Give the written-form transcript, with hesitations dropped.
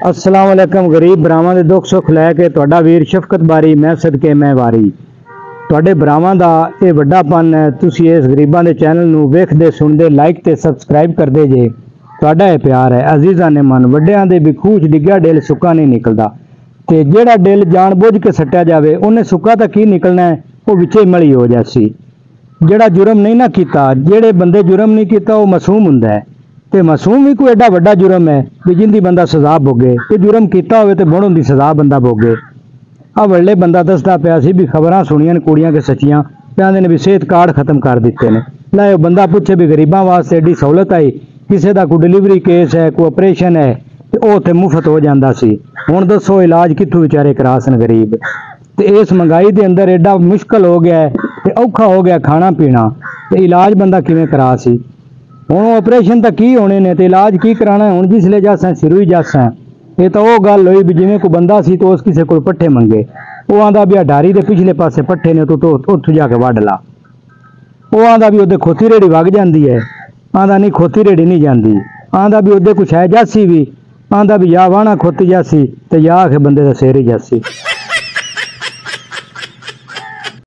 अस्सलाम वालेकुम। गरीब भरावां दे दुख सुख लैके तुहाडा वीर शफकत बारी मैं सदके मैं वारी। तुहाडे भरावां दा ये वड्डापन है, तुसीं इस गरीबां दे चैनल नूं वेखदे सुणदे लाइक ते सबसक्राइब करदे जे। तुहाडा ये प्यार है अजीज़ां ने मन। वड्डियां दे भी खूह च डिग्गिया डिल सुक्का नहीं निकलदा, ते जेड़ा डिल जान बुझ के सट्टिया जावे उन्हें सुक्का तां की निकलना है, वो विचे मली हो जासी। जेड़ा जुर्म नहीं ना कीता, जेड़े बंदे जुर्म नहीं कीता वो मासूम हुंदा है, ते मासूम भी कोई एडा वड्डा जुर्म है भी जिंदी बंदा सजा भोगे, ते जुर्म किया होवे ते बुण दी सजा बंदा भोगे। आ वल्ले बंदा दसदा पिया सी भी खबरां सुनियां कुड़ियां के सच्चियां कहंदे ने भी सेहत कार्ड खत्म कर दिते ने। लै बंदा पूछे भी गरीबां वास्ते एडी सहूलत आई, किसी का कोई डिलीवरी केस है, कोई ऑपरेशन है तो वह उत्थे मुफ्त हो जाता सी। हुण दसो इलाज कित्थों बेचारे करा सन गरीब। ते इस महंगाई के अंदर एडा मुश्किल हो गया है ते औखा हो गया खाना पीना, ते इलाज बंदा किवें करा सी। हुण ऑपरेशन तो की होने ने ते इलाज की कराना। हुण जिसले जासा सिरों ही जासा। ये तो वह गल हुई भी जिवें कोई बंदा सी तो उस किसी को पट्ठे मंगे, वो आंदा भी डारी के पिछले पासे पट्ठे ने तो उत्थों जाके वढ ला। वो आंदा भी उहदे खोती रेड़ी वग जाती है, आंदा नहीं खोती रेड़ी नहीं जाती, आंदा भी उहदे कुछ है जासी भी, आंदा भी या वाहना खोती जासी ते या आखे बंदे का सिर ही जासी।